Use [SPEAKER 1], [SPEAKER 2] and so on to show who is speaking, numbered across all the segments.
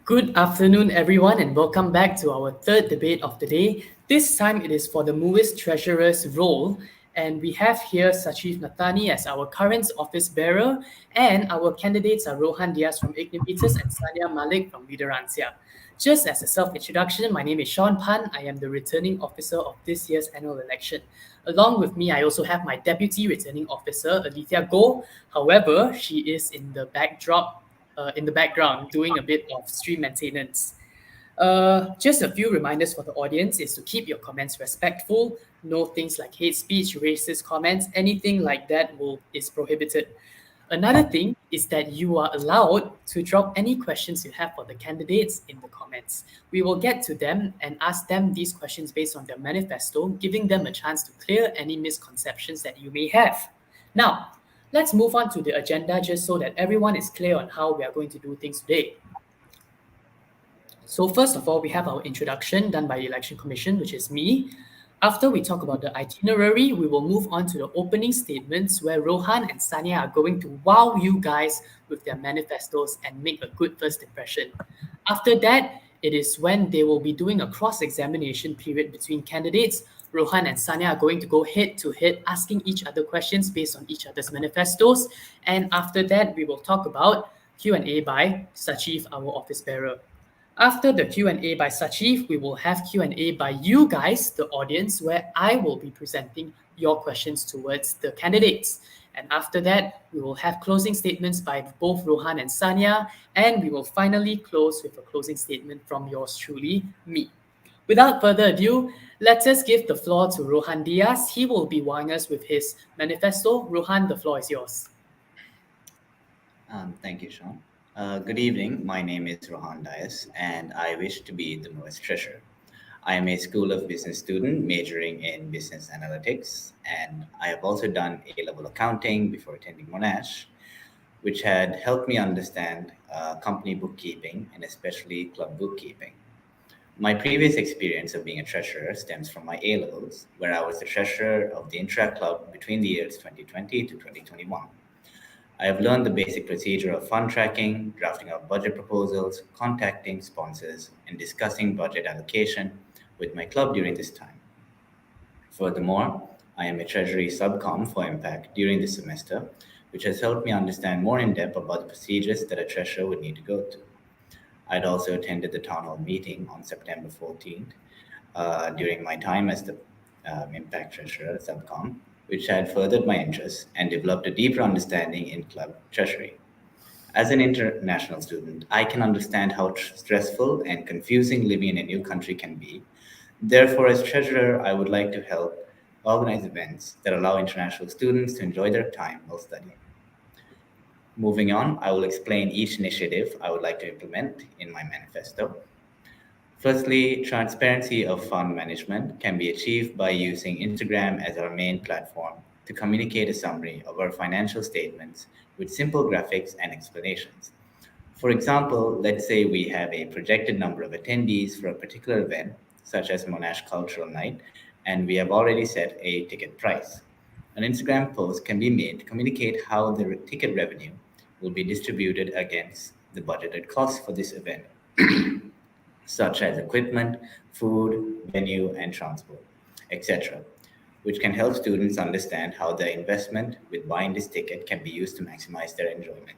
[SPEAKER 1] Good afternoon, everyone, and welcome back to our third debate of the day. This time it is for the MUISS Treasurer's role, and we have here Sachif Nathani as our current office bearer, and our candidates are Rohan Diaz from Ignivitas and Sania Malik from Lideransia. Just as a self-introduction, my name is Sean Pan. I am the returning officer of this year's annual election. Along with me, I also have my deputy returning officer, Alethea Goh. However, she is in the background doing a bit of stream maintenance. Just a few reminders for the audience is to keep your comments respectful. No things like hate speech, racist comments, anything like that is prohibited. Another thing is that you are allowed to drop any questions you have for the candidates in the comments. We will get to them and ask them these questions based on their manifesto, giving them a chance to clear any misconceptions that you may have. Now, let's move on to the agenda just so that everyone is clear on how we are going to do things today. So first of all, we have our introduction done by the Election Commission, which is me. After we talk about the itinerary, we will move on to the opening statements where Rohan and Sania are going to wow you guys with their manifestos and make a good first impression. After that, it is when they will be doing a cross-examination period between candidates. Rohan and Sania are going to go head to head, asking each other questions based on each other's manifestos. And after that, we will talk about Q&A by Sachif, our office bearer. After the Q&A by Sachif, we will have Q&A by you guys, the audience, where I will be presenting your questions towards the candidates. And after that, we will have closing statements by both Rohan and Sania, and we will finally close with a closing statement from yours truly, me. Without further ado, let us give the floor to Rohan Diaz. He will be wowing us with his manifesto. Rohan, the floor is yours.
[SPEAKER 2] Thank you, Sean. Good evening. My name is Rohan Dias, and I wish to be the MUISS Treasurer. I am a School of Business student majoring in Business Analytics, and I have also done A-level accounting before attending Monash, which had helped me understand company bookkeeping and especially club bookkeeping. My previous experience of being a treasurer stems from my A-levels, where I was the treasurer of the Intra Club between the years 2020 to 2021. I have learned the basic procedure of fund tracking, drafting out budget proposals, contacting sponsors, and discussing budget allocation with my club during this time. Furthermore, I am a Treasury subcom for Impact during this semester, which has helped me understand more in depth about the procedures that a treasurer would need to go through. I'd also attended the town hall meeting on September 14th during my time as the Impact Treasurer subcom, which had furthered my interests and developed a deeper understanding in club treasury. As an international student, I can understand how stressful and confusing living in a new country can be. Therefore, as treasurer, I would like to help organize events that allow international students to enjoy their time while studying. Moving on, I will explain each initiative I would like to implement in my manifesto. Firstly, transparency of fund management can be achieved by using Instagram as our main platform to communicate a summary of our financial statements with simple graphics and explanations. For example, let's say we have a projected number of attendees for a particular event, such as Monash Cultural Night, and we have already set a ticket price. An Instagram post can be made to communicate how the ticket revenue will be distributed against the budgeted costs for this event, such as equipment, food, venue, and transport, etc., which can help students understand how their investment with buying this ticket can be used to maximize their enjoyment.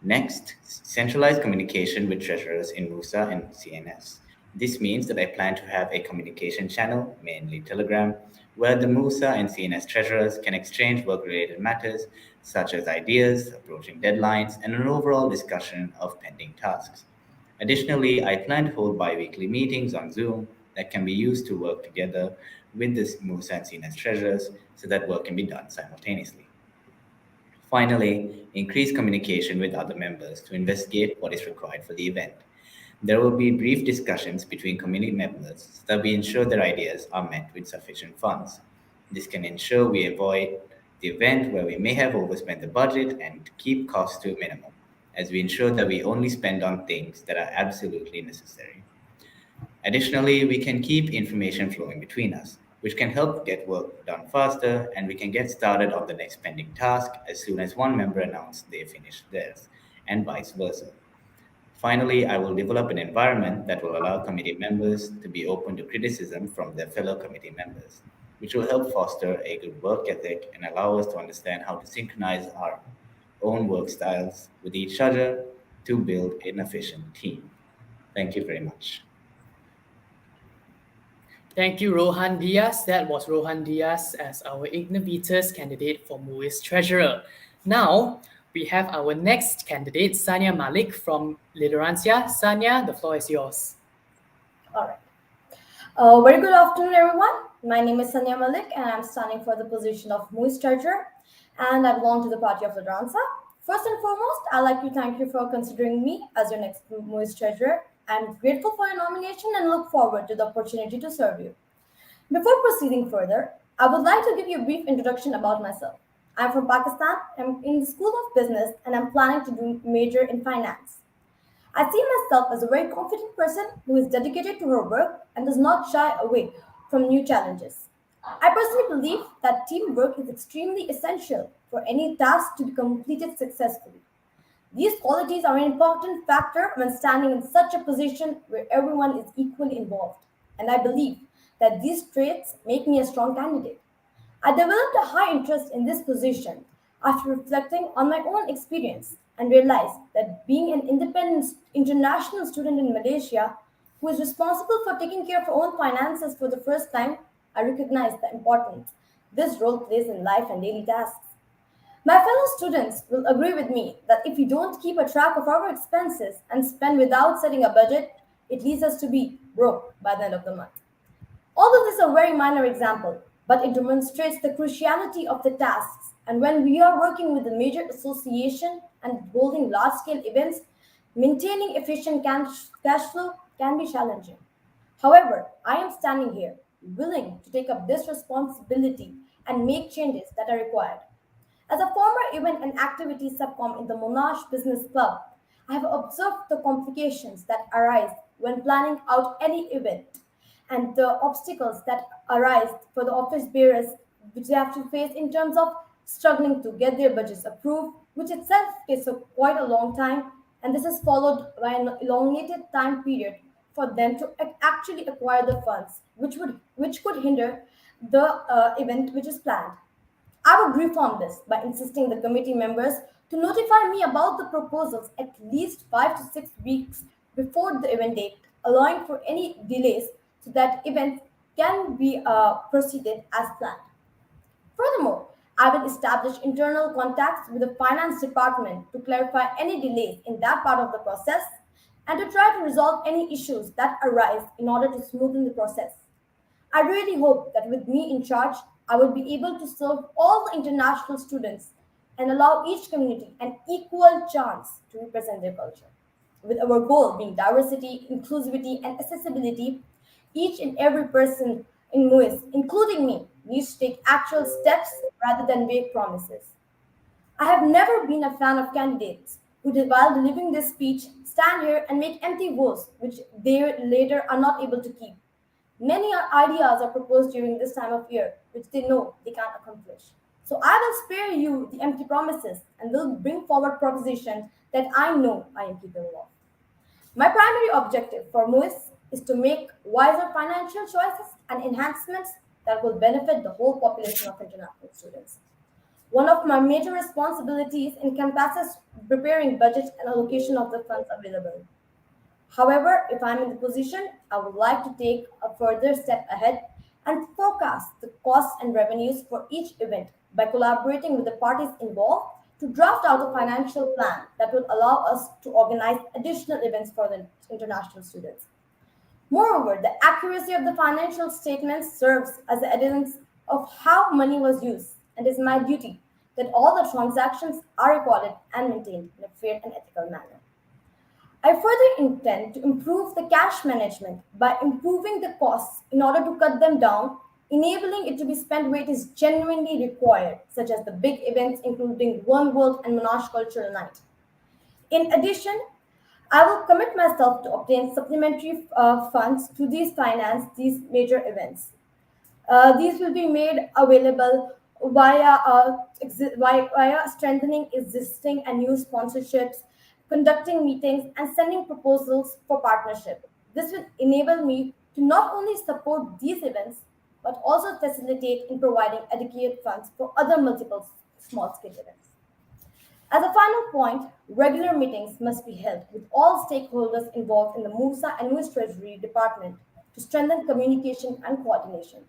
[SPEAKER 2] Next, centralized communication with treasurers in MUSA and CNS. This means that I plan to have a communication channel, mainly Telegram, where the MUSA and CNS treasurers can exchange work-related matters such as ideas, approaching deadlines, and an overall discussion of pending tasks. Additionally, I plan to hold bi-weekly meetings on Zoom that can be used to work together with the MUSA and CNS treasurers so that work can be done simultaneously. Finally, increase communication with other members to investigate what is required for the event. There will be brief discussions between community members so that we ensure their ideas are met with sufficient funds. This can ensure we avoid the event where we may have overspent the budget and keep costs to a minimum, as we ensure that we only spend on things that are absolutely necessary. Additionally, we can keep information flowing between us, which can help get work done faster, and we can get started on the next pending task as soon as one member announces they finished theirs, and vice versa. Finally, I will develop an environment that will allow committee members to be open to criticism from their fellow committee members, which will help foster a good work ethic and allow us to understand how to synchronize our own work styles with each other to build an efficient team. Thank you very much.
[SPEAKER 1] Thank you, Rohan Diaz. That was Rohan Diaz as our Ignovitas candidate for MUISS Treasurer. Now, we have our next candidate, Sania Malik from Literancia. Sania, the floor is yours.
[SPEAKER 3] All right. Very good afternoon, everyone. My name is Sania Malik, and I'm standing for the position of MUISS Treasurer, and I belong to the party of Literancia. First and foremost, I'd like to thank you for considering me as your next MUISS Treasurer. I'm grateful for your nomination and look forward to the opportunity to serve you. Before proceeding further, I would like to give you a brief introduction about myself. I'm from Pakistan, I'm in the School of Business, and I'm planning to do major in finance. I see myself as a very confident person who is dedicated to her work and does not shy away from new challenges. I personally believe that teamwork is extremely essential for any task to be completed successfully. These qualities are an important factor when standing in such a position where everyone is equally involved, and I believe that these traits make me a strong candidate. I developed a high interest in this position after reflecting on my own experience and realized that being an independent international student in Malaysia who is responsible for taking care of her own finances for the first time, I recognize the importance this role plays in life and daily tasks. My fellow students will agree with me that if we don't keep a track of our expenses and spend without setting a budget, it leads us to be broke by the end of the month. Although this is a very minor example, but it demonstrates the cruciality of the tasks. And when we are working with a major association and holding large scale events, maintaining efficient cash flow can be challenging. However, I am standing here willing to take up this responsibility and make changes that are required. As a former event and activity subcom in the Monash Business Club, I have observed the complications that arise when planning out any event and the obstacles that arise for the office bearers which they have to face in terms of struggling to get their budgets approved, which itself takes quite a long time, and this is followed by an elongated time period for them to actually acquire the funds, which could hinder the event which is planned. I would reform this by insisting the committee members to notify me about the proposals at least 5 to 6 weeks before the event date, allowing for any delays so that events can be proceeded as planned. Furthermore, I will establish internal contacts with the finance department to clarify any delays in that part of the process and to try to resolve any issues that arise in order to smoothen the process. I really hope that with me in charge, I will be able to serve all the international students and allow each community an equal chance to represent their culture. With our goal being diversity, inclusivity, and accessibility, each and every person in MUIS, including me, needs to take actual steps rather than vague promises. I have never been a fan of candidates who, while delivering this speech, stand here and make empty vows which they later are not able to keep. Many ideas are proposed during this time of year which they know they can't accomplish. So I will spare you the empty promises and will bring forward propositions that I know I am capable of. My primary objective for MUIS is to make wiser financial choices and enhancements that will benefit the whole population of international students. One of my major responsibilities encompasses preparing budget and allocation of the funds available. However, if I'm in the position, I would like to take a further step ahead and forecast the costs and revenues for each event by collaborating with the parties involved to draft out a financial plan that will allow us to organize additional events for the international students. Moreover, the accuracy of the financial statements serves as evidence of how money was used, and it is my duty that all the transactions are recorded and maintained in a fair and ethical manner. I further intend to improve the cash management by improving the costs in order to cut them down, enabling it to be spent where it is genuinely required, such as the big events including One World and Monash Cultural Night. In addition, I will commit myself to obtain supplementary funds to these major events. These will be made available via strengthening existing and new sponsorships, conducting meetings, and sending proposals for partnership. This will enable me to not only support these events, but also facilitate in providing adequate funds for other multiple small scale events. As a final point, regular meetings must be held with all stakeholders involved in the MUSA and MUISS Treasury Department to strengthen communication and coordination.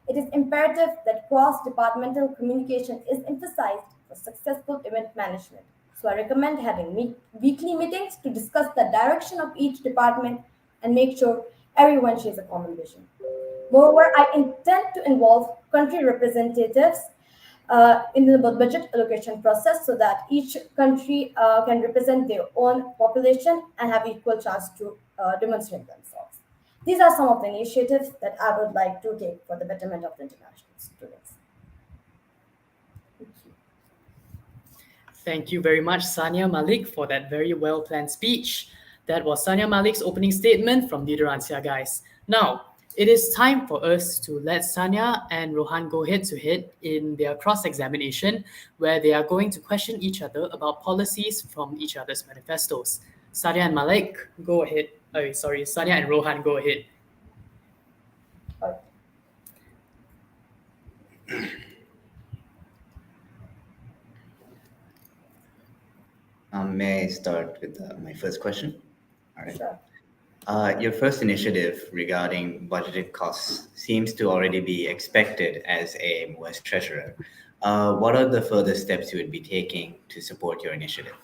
[SPEAKER 3] It is imperative that cross-departmental communication is emphasized for successful event management. So I recommend having weekly meetings to discuss the direction of each department and make sure everyone shares a common vision. Moreover, I intend to involve country representatives in the budget allocation process so that each country can represent their own population and have equal chance to demonstrate themselves. These are some of the initiatives that I would like to take for the betterment of the international students. Thank you.
[SPEAKER 1] Thank you very much, Sania Malik, for that very well planned speech. That was Sania Malik's opening statement from Lideransia, guys. Now, it is time for us to let Sania and Rohan go head to head in their cross examination, where they are going to question each other about policies from each other's manifestos. Sania and Malik, go ahead. Sania and Rohan, go ahead.
[SPEAKER 3] All right.
[SPEAKER 2] May I start with my first question? All right.
[SPEAKER 3] Sure.
[SPEAKER 2] Your first initiative regarding budgeted costs seems to already be expected as a MUISS Treasurer. What are the further steps you would be taking to support your initiative?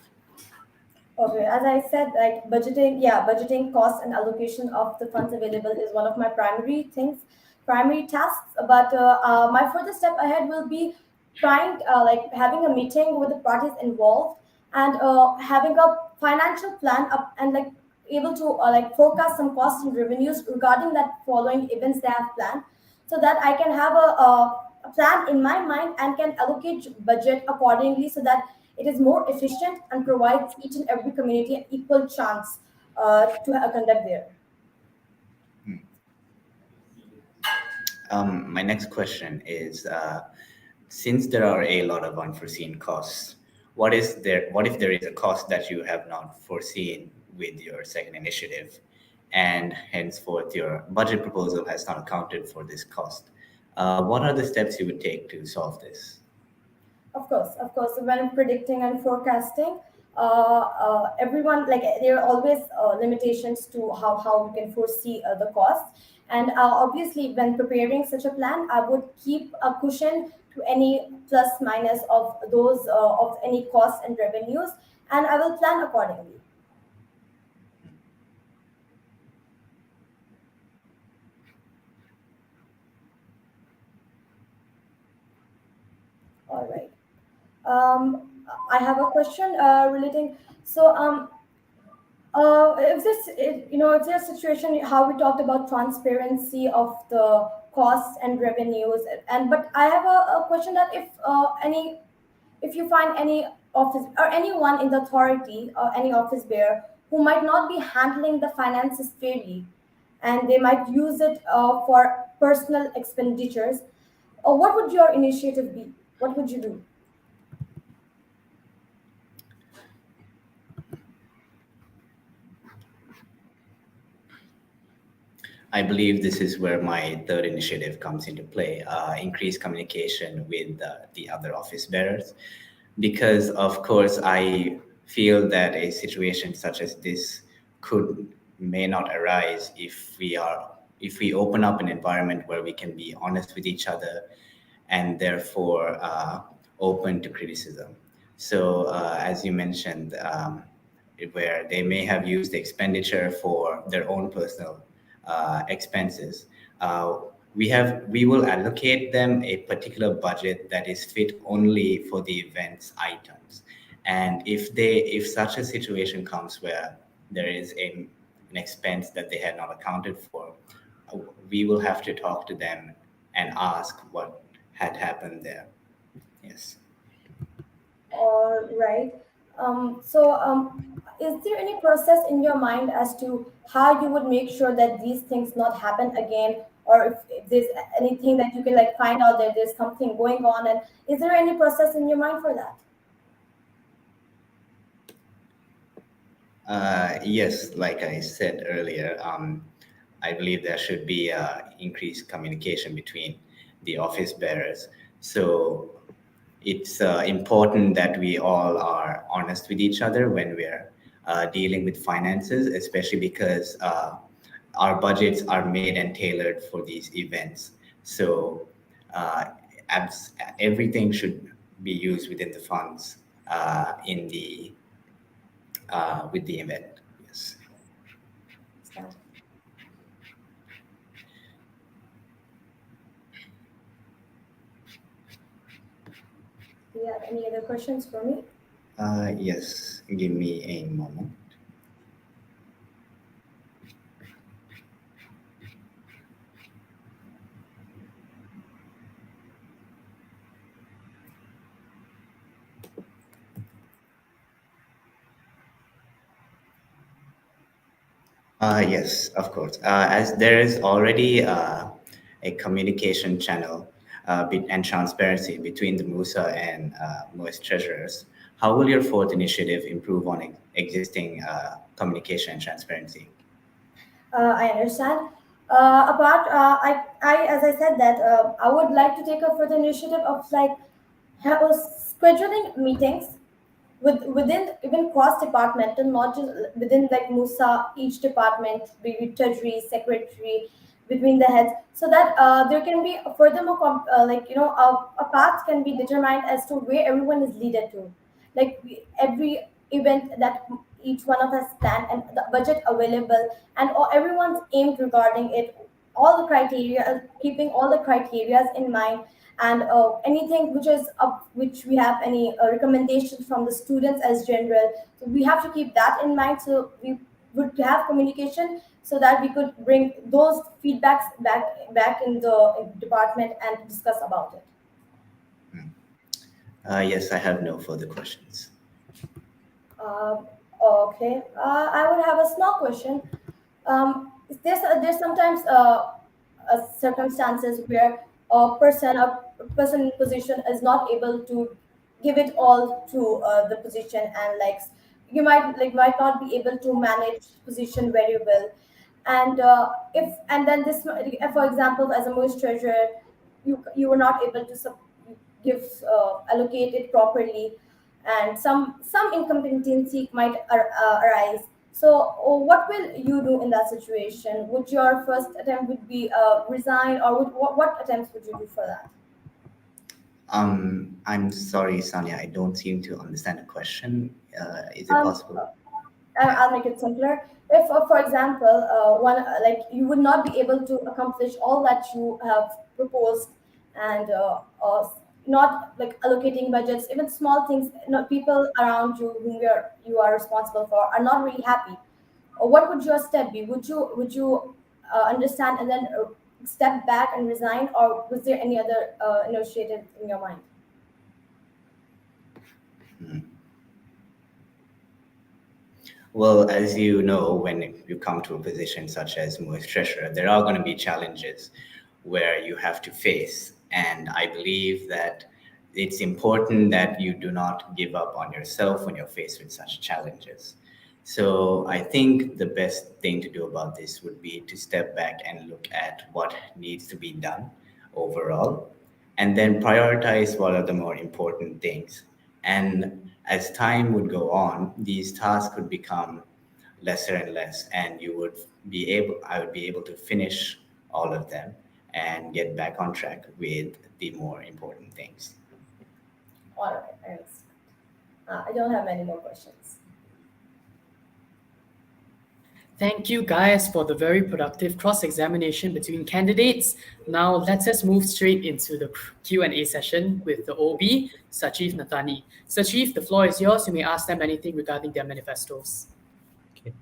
[SPEAKER 3] Okay, as I said, like budgeting costs and allocation of the funds available is one of my primary tasks. But my further step ahead will be trying, like having a meeting with the parties involved and having a financial plan up and like able to like forecast some costs and revenues regarding that following events they have planned, so that I can have a plan in my mind and can allocate budget accordingly so that it is more efficient and provides each and every community an equal chance to conduct there.
[SPEAKER 2] My next question is, since there are a lot of unforeseen costs, what if there is a cost that you have not foreseen with your second initiative, and henceforth your budget proposal has not accounted for this cost? What are the steps you would take to solve this?
[SPEAKER 3] Of course. When predicting and forecasting, everyone like there are always limitations to how we can foresee the costs. And obviously, when preparing such a plan, I would keep a cushion to any plus minus of those of any costs and revenues, and I will plan accordingly. All right. I have a question relating. So, if there's a situation how we talked about transparency of the costs and revenues, and but I have a question that if you find any office or anyone in the authority or any office bearer who might not be handling the finances fairly, and they might use it for personal expenditures, what would your initiative be? What would you do?
[SPEAKER 2] I believe this is where my third initiative comes into play, increased communication with the other office bearers. Because, of course, I feel that a situation such as this may not arise if we open up an environment where we can be honest with each other and therefore open to criticism. So, as you mentioned, where they may have used the expenditure for their own personal expenses, we will allocate them a particular budget that is fit only for the events items. And if such a situation comes where there is an expense that they had not accounted for, we will have to talk to them and ask what had happened there. Yes.
[SPEAKER 3] All right. Is there any process in your mind as to how you would make sure that these things not happen again, or if there's anything that you can like find out that there's something going on, and is there any process in your mind for that?
[SPEAKER 2] Yes, like I said earlier, I believe there should be increased communication between the office bearers. So it's important that we all are honest with each other when we're dealing with finances, especially because our budgets are made and tailored for these events. So uh, everything should be used within the funds in the with the event. Yes.
[SPEAKER 3] Stand. Do you have any other questions for me?
[SPEAKER 2] Yes. Give me a moment. Yes, of course. As there is already a communication channel and transparency between the MUSA and MUISS treasurers, how will your fourth initiative improve on existing communication and transparency?
[SPEAKER 3] I understand. As I said that I would like to take a further initiative of like have a scheduling meetings within even cross departmental, not just within like Musa, each department, be it treasury, secretary, between the heads, so that there can be furthermore a path can be determined as to where everyone is leaded to, like every event that each one of us plan and the budget available and everyone's aimed regarding it, all the criteria, keeping all the criteria in mind, and anything which is up, which we have any recommendations from the students as general, so we have to keep that in mind, so we would have communication so that we could bring those feedbacks back in department and discuss about it.
[SPEAKER 2] Yes, I have no further questions.
[SPEAKER 3] Okay, I would have a small question. There's sometimes circumstances where a person in position is not able to give it all to the position, and like you might not be able to manage position very well, and if and then this, for example, as a MUISS treasurer, you were not able to give allocate it properly, and some incompetency might arise. So what will you do in that situation? Would your first attempt would be resign, or what attempts would you do for that?
[SPEAKER 2] I'm sorry, Sonia, I don't seem to understand the question. Is it
[SPEAKER 3] um,
[SPEAKER 2] possible?
[SPEAKER 3] I'll make it simpler. If, for example, one like you would not be able to accomplish all that you have proposed, and not like allocating budgets, even small things, people around you whom you are responsible for are not really happy. What would your step be? Would you understand and then step back and resign, or was there any other initiative in your mind?
[SPEAKER 2] Well, as you know, when you come to a position such as MUISS Treasurer, there are going to be challenges where you have to face. And I believe that it's important that you do not give up on yourself when you're faced with such challenges. So I think the best thing to do about this would be to step back and look at what needs to be done overall, and then prioritize what are the more important things. And as time would go on, these tasks would become lesser and less, and I would be able to finish all of them and get back on track with the more important things.
[SPEAKER 3] All right, I understand. I don't have any more questions.
[SPEAKER 1] Thank you guys for the very productive cross-examination between candidates. Now let's just move straight into the Q&A session with the OB, Sachiv Nathani. Sachiv, the floor is yours. You may ask them anything regarding their manifestos.
[SPEAKER 4] Okay.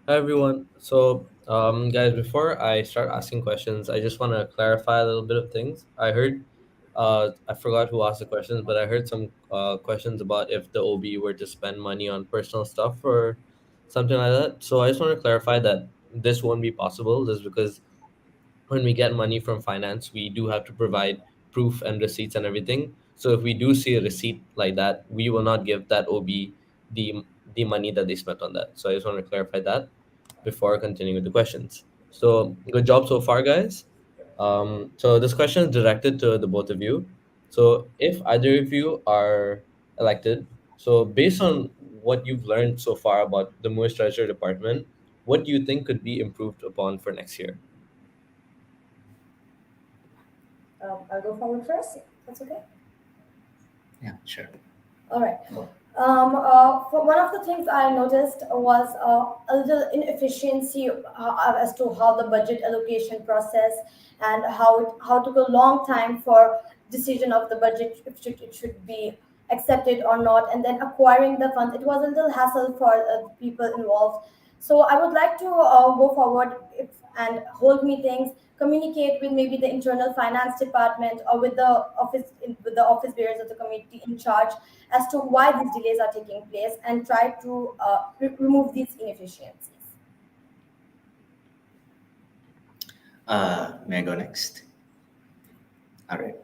[SPEAKER 4] Hi everyone. So, guys, before I start asking questions, I just want to clarify a little bit of things. I forgot who asked the questions, but I heard some questions about if the OB were to spend money on personal stuff or something like that. So I just want to clarify that this won't be possible, just because when we get money from finance, we do have to provide proof and receipts and everything. So if we do see a receipt like that, we will not give that OB the the money that they spent on that. So I just want to clarify that before continuing with the questions. So good job so far, guys. So this question is directed to the both of you. So if either of you are elected, so based on what you've learned so far about the MUISS Treasurer Department, what do you think could be improved upon for next year?
[SPEAKER 3] I'll go forward first. That's okay.
[SPEAKER 2] Yeah, sure.
[SPEAKER 3] All right. For one of the things I noticed was a little inefficiency as to how the budget allocation process and how it took a long time for decision of the budget if it should be accepted or not, and then acquiring the funds. It was a little hassle for the people involved. So I would like to go forward and hold meetings, communicate with maybe the internal finance department or with the office bearers of the committee in charge as to why these delays are taking place and try to remove these inefficiencies.
[SPEAKER 2] May I go next? All right.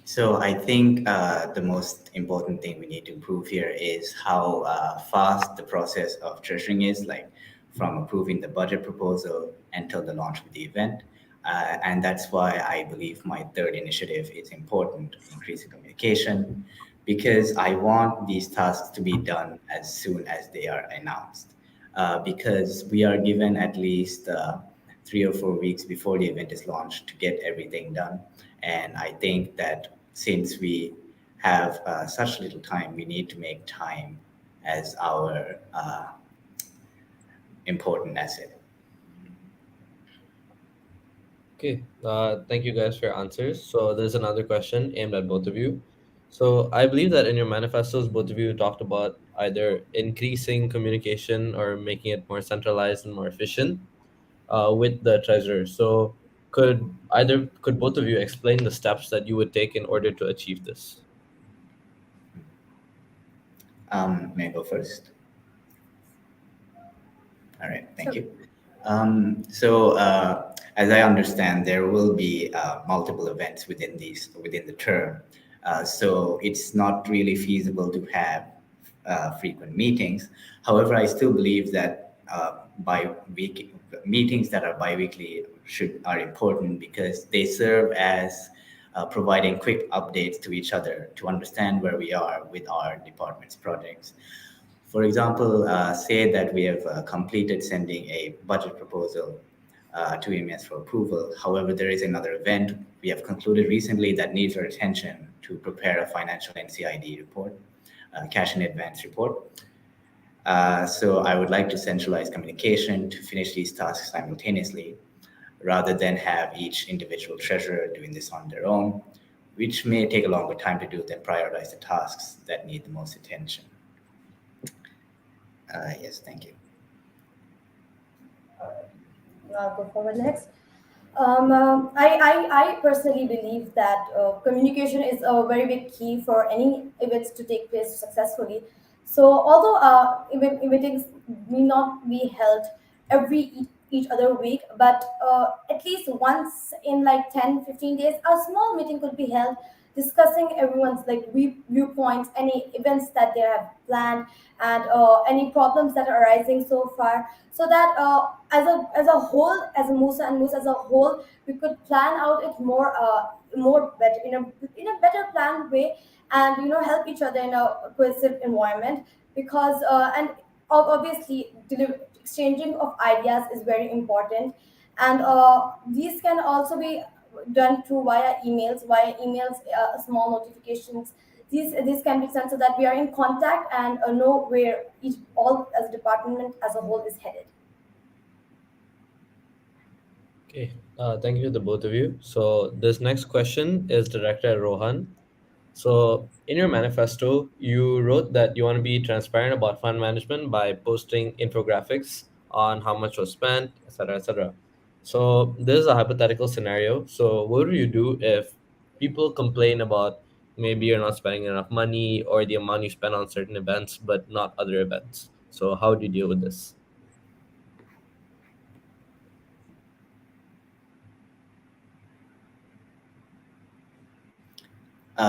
[SPEAKER 2] So I think the most important thing we need to improve here is how fast the process of treasuring is, like from approving the budget proposal until the launch of the event. And that's why I believe my third initiative is important, increasing communication, because I want these tasks to be done as soon as they are announced. Because we are given at least 3 or 4 weeks before the event is launched to get everything done. And I think that since we have such little time, we need to make time as our important asset.
[SPEAKER 4] Okay, thank you guys for your answers. So there's another question aimed at both of you. So I believe that in your manifestos, both of you talked about either increasing communication or making it more centralized and more efficient with the treasurer. So could both of you explain the steps that you would take in order to achieve this?
[SPEAKER 2] May I go first? All right, thank
[SPEAKER 3] Sure.
[SPEAKER 2] you. As I understand, there will be multiple events within the term. So it's not really feasible to have frequent meetings. However, I still believe that bi-week meetings that are biweekly are important because they serve as providing quick updates to each other to understand where we are with our department's projects. For example, say that we have completed sending a budget proposal to EMS for approval. However, there is another event we have concluded recently that needs our attention to prepare a financial NCID report, cash in advance report. So I would like to centralize communication to finish these tasks simultaneously, rather than have each individual treasurer doing this on their own, which may take a longer time to do than prioritize the tasks that need the most attention. Yes, thank you.
[SPEAKER 3] I'll go forward next. I personally believe that communication is a very big key for any events to take place successfully. So, although meetings may not be held each other week, but at least once in like 10-15 days, a small meeting could be held discussing everyone's like viewpoints, any events that they have planned, and any problems that are arising so far, so that as a whole, as a MUSA and MUSA as a whole, we could plan out it more better in a better planned way, and help each other in a cohesive environment. Because and obviously exchanging of ideas is very important, and these can also be done through via emails, small notifications. These can be sent so that we are in contact and know where each all as a department as a whole is headed.
[SPEAKER 4] Okay, thank you to the both of you. So this next question is directed at Rohan. So in your manifesto, you wrote that you want to be transparent about fund management by posting infographics on how much was spent, etc., etc. So this is a hypothetical scenario. So what do you do if people complain about maybe you're not spending enough money or the amount you spend on certain events but not other events? So how do you deal with this?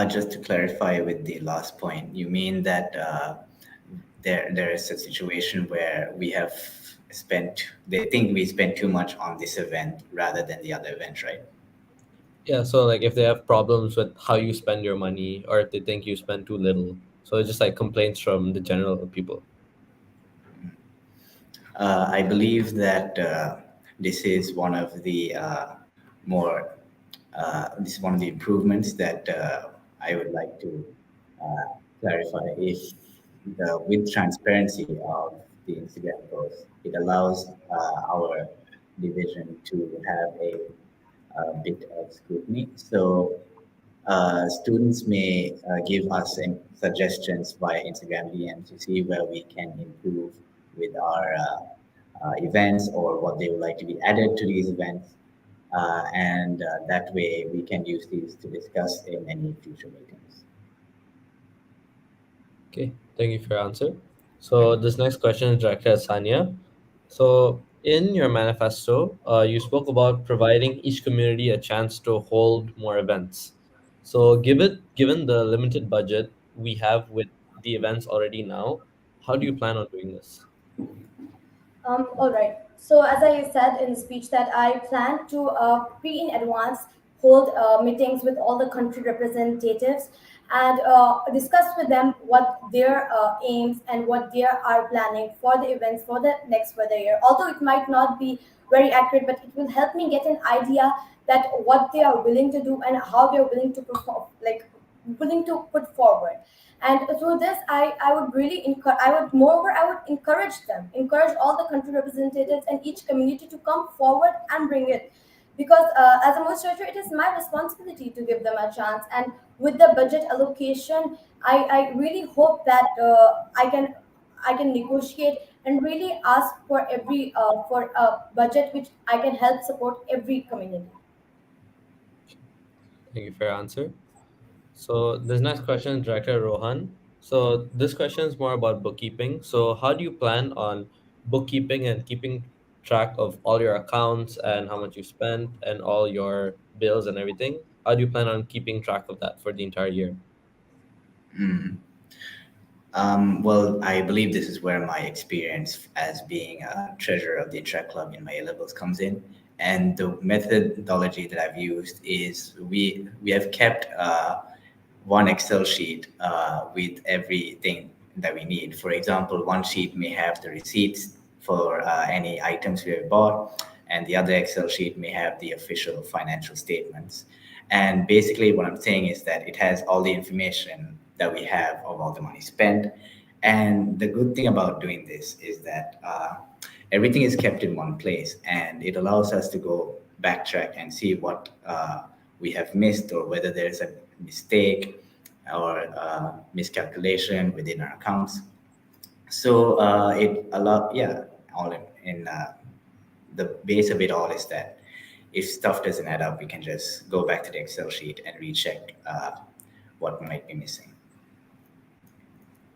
[SPEAKER 2] Just to clarify with the last point, you mean that there is a situation where they think we spend too much on this event rather than the other event, right?
[SPEAKER 4] Yeah, so like if they have problems with how you spend your money, or if they think you spend too little, so it's just like complaints from the general people.
[SPEAKER 2] I believe that this is one of the more this is one of the improvements that I would like to clarify. If with transparency of the Instagram post, it allows our division to have a bit of scrutiny. So students may give us suggestions via Instagram DM to see where we can improve with our events or what they would like to be added to these events. And that way we can use these to discuss in any future meetings.
[SPEAKER 4] Okay, thank you for your answer. So this next question is directed at Sanya. So in your manifesto, you spoke about providing each community a chance to hold more events. So given the limited budget we have with the events already now, how do you plan on doing this?
[SPEAKER 3] All right. So as I said in the speech that I plan to pre in advance hold meetings with all the country representatives and discuss with them what their aims and what they are planning for the events for the next weather year. Although it might not be very accurate, but it will help me get an idea that what they are willing to do and how they are willing to perform, like willing to put forward. And through this, I would really encourage, I would encourage them, encourage all the country representatives and each community to come forward and bring it. Because as a MUISS treasurer, it is my responsibility to give them a chance. And with the budget allocation, I really hope that I can negotiate and really ask for for a budget which I can help support every community.
[SPEAKER 4] Thank you for your answer. So this next question is directed at Rohan. So this question is more about bookkeeping. So how do you plan on bookkeeping and keeping track of all your accounts and how much you spent and all your bills and everything? How do you plan on keeping track of that for the entire year?
[SPEAKER 2] Well, I believe this is where my experience as being a treasurer of the track club in my A levels comes in. And the methodology that I've used is we have kept one Excel sheet with everything that we need. For example, one sheet may have the receipts for any items we have bought, and the other Excel sheet may have the official financial statements. And basically, what I'm saying is that it has all the information that we have of all the money spent. And the good thing about doing this is that everything is kept in one place, and it allows us to go backtrack and see what we have missed or whether there's a mistake or miscalculation within our accounts. So it allow yeah, all in the base of it all is that if stuff doesn't add up, we can just go back to the Excel sheet and recheck what might be missing.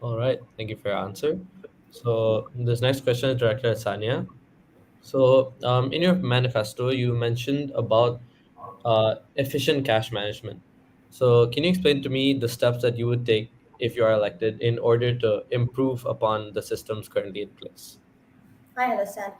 [SPEAKER 4] All right, thank you for your answer. So this next question is directed at Sanya. So in your manifesto, you mentioned about efficient cash management. So can you explain to me the steps that you would take if you are elected in order to improve upon the systems currently in place?
[SPEAKER 3] I understand.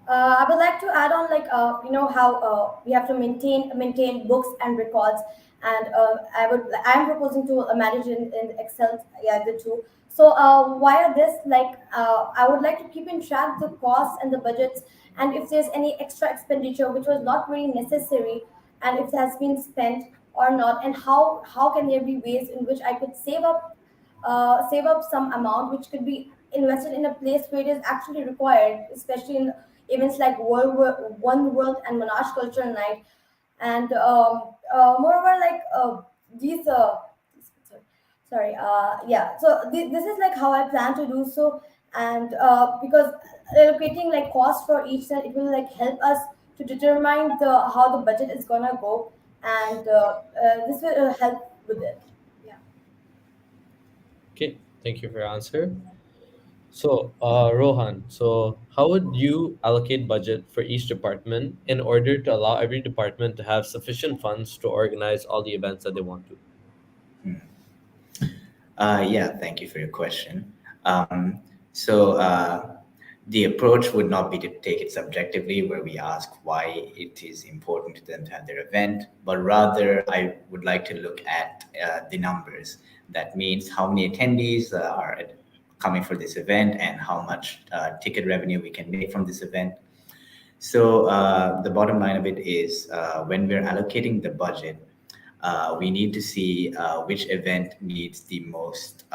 [SPEAKER 3] I would like to add on, like you know how we have to maintain books and records, and I am proposing to manage in Excel, yeah, the two. So via this, like I would like to keep in track the costs and the budgets, and if there's any extra expenditure which was not really necessary, and if it has been spent or not, and how can there be ways in which I could save up some amount which could be invested in a place where it is actually required, especially in events like One World and Monash Cultural Night. And moreover, like these, sorry, yeah. So this is like how I plan to do so, and because allocating like cost for each set, it will like help us to determine the how the budget is gonna go, and this will help with it. Yeah.
[SPEAKER 4] Okay, thank you for your answer. So, Rohan, so how would you allocate budget for each department in order to allow every department to have sufficient funds to organize all the events that they want to?
[SPEAKER 2] Yeah, thank you for your question. So the approach would not be to take it subjectively, where we ask why it is important to them to have their event, but rather I would like to look at the numbers. That means how many attendees are coming for this event and how much ticket revenue we can make from this event. So the bottom line of it is when we're allocating the budget, we need to see which event needs the most,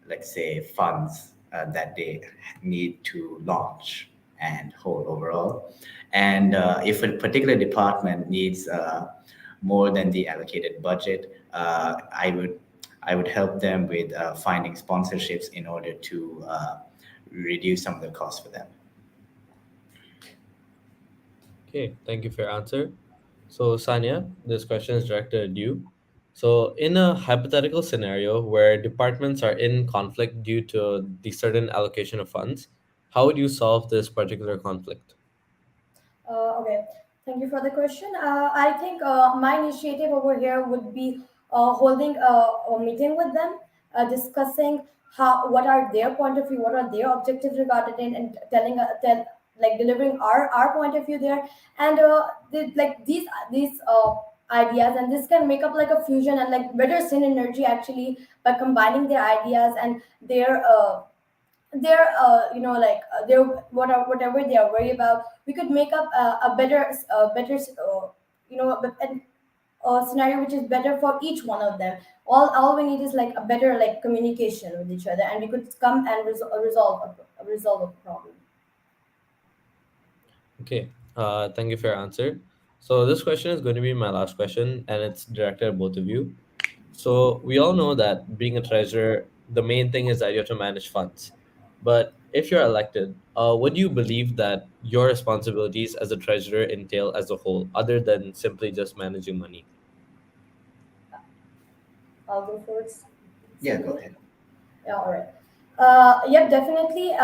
[SPEAKER 2] let's say, funds that they need to launch and hold overall. And if a particular department needs more than the allocated budget, I would help them with finding sponsorships in order to reduce some of the costs for them.
[SPEAKER 4] Okay, thank you for your answer. So, Sanya, this question is directed at you. So, in a hypothetical scenario where departments are in conflict due to the certain allocation of funds, how would you solve this particular conflict?
[SPEAKER 3] Okay, thank you for the question. I think my initiative over here would be holding a meeting with them, discussing how what are their point of view, what are their objectives regarding it, and like delivering our point of view there, and like these ideas, and this can make up like a fusion and like better synergy actually by combining their ideas and their their whatever they are worried about. We could make up a better scenario which is better for each one of them. All we need is like a better like communication with each other, and we could come and resolve a problem.
[SPEAKER 4] Okay, thank you for your answer. So, this question is going to be my last question, and it's directed at both of you. So we all know that being a treasurer, the main thing is that you have to manage funds. But if you're elected, what do you believe that your responsibilities as a treasurer entail as a whole, other than simply just managing money?
[SPEAKER 3] I'll go first.
[SPEAKER 2] Yeah, go ahead.
[SPEAKER 3] Yeah, all right. Yep, definitely.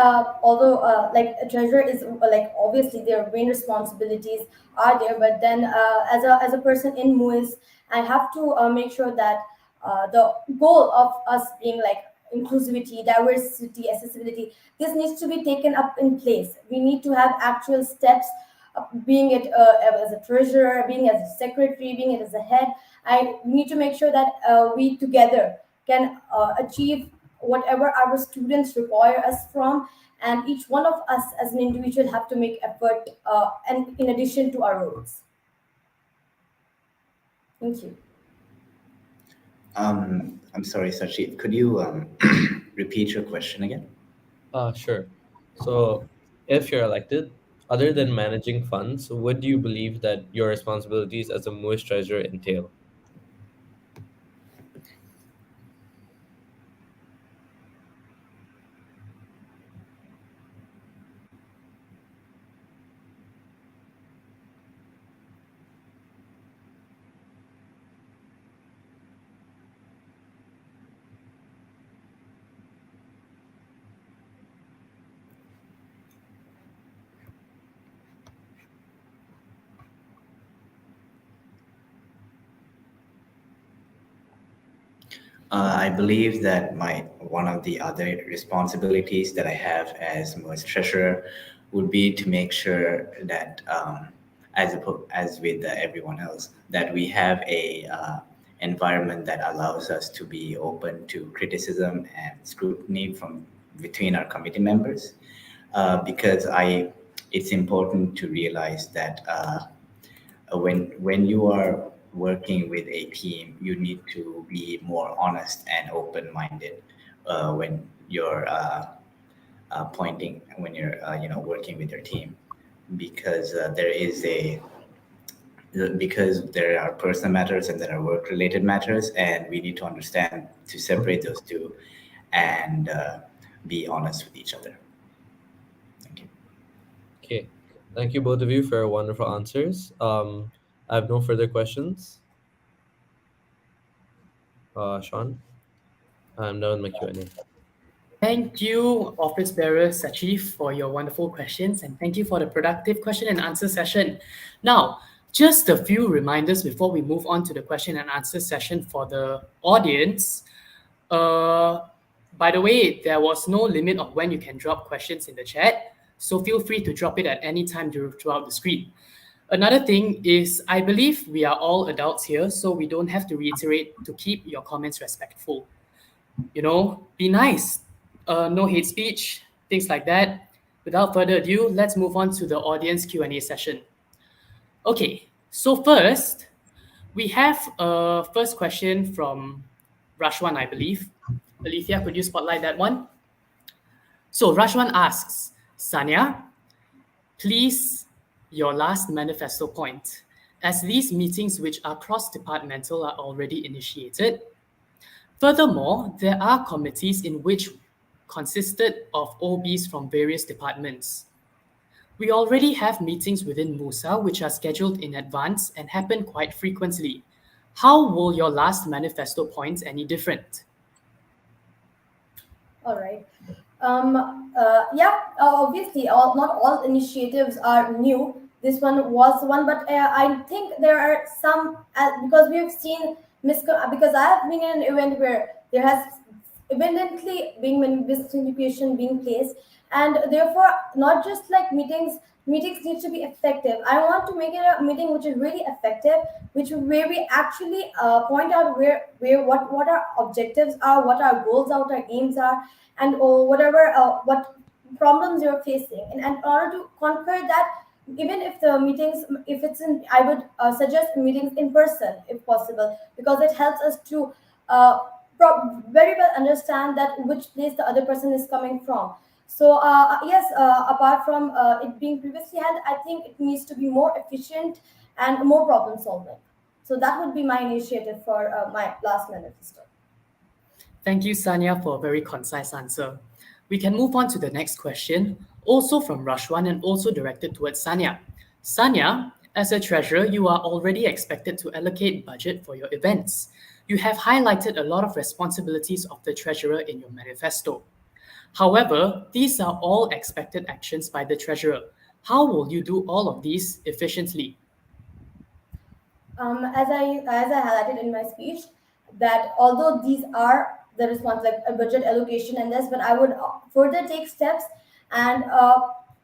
[SPEAKER 3] Although, like a treasurer is like obviously their main responsibilities are there, but then as a person in MUISS, I have to make sure that the goal of us being like inclusivity, diversity, accessibility, this needs to be taken up in place. We need to have actual steps. Being it as a treasurer, being as a secretary, being it as a head, I need to make sure that we together can achieve whatever our students require us from, and each one of us as an individual have to make effort and in addition to our roles. Thank you.
[SPEAKER 2] I'm sorry, Sachit. Could you repeat your question again?
[SPEAKER 4] Sure. So if you're elected, other than managing funds, what do you believe that your responsibilities as a MUISS treasurer entail?
[SPEAKER 2] I believe that my one of the other responsibilities that I have as MUISS treasurer would be to make sure that, as with everyone else, that we have a environment that allows us to be open to criticism and scrutiny from between our committee members, because it's important to realize that. When you are working with a team, you need to be more honest and open-minded when you're working with your team, because because there are personal matters and there are work-related matters, and we need to understand to separate those two and be honest with each other. Thank you.
[SPEAKER 4] Okay. Thank you both of you for your wonderful answers. I have no further questions. Sean, I'm done with my Q&A.
[SPEAKER 1] Thank you, Office Bearer Sachif, for your wonderful questions, and thank you for the productive question and answer session. Now, just a few reminders before we move on to the question and answer session for the audience. Uh, By the way, there was no limit of when you can drop questions in the chat, so feel free to drop it at any time throughout the screen. Another thing is, I believe we are all adults here, so we don't have to reiterate to keep your comments respectful. Be nice, no hate speech, things like that. Without further ado, let's move on to the audience Q&A session. Okay, so first, we have a first question from Rashwan, I believe. Alethea, could you spotlight that one? So Rashwan asks, Sanya, please, your last manifesto point. As these meetings which are cross-departmental are already initiated, furthermore, there are committees in which consisted of OBs from various departments. We already have meetings within MUSA which are scheduled in advance and happen quite frequently. How will your last manifesto points any different?
[SPEAKER 3] All right. Obviously, not all initiatives are new. This one was one, but I think there are some because we've seen because I have been in an event where there has abundantly being miscommunication being placed, and therefore not just like meetings need to be effective. I want to make it a meeting which is really effective, where we actually point out where what our objectives are, what our goals are, what our aims are, and whatever what problems you're facing, and in order to conquer that, even if the meetings, if it's in, I would suggest meetings in person if possible, because it helps us to very well understand that which place the other person is coming from. So yes, apart from it being previously held, I think it needs to be more efficient and more problem solving. So that would be my initiative for my last manifesto.
[SPEAKER 1] Thank you, Sanya, for a very concise answer. We can move on to the next question, also from Rashwan and also directed towards Sanya. Sanya, as a treasurer, you are already expected to allocate budget for your events. You have highlighted a lot of responsibilities of the treasurer in your manifesto. However, these are all expected actions by the treasurer. How will you do all of these efficiently?
[SPEAKER 3] As I highlighted in my speech, that although these are the response like a budget allocation and this, but I would further take steps and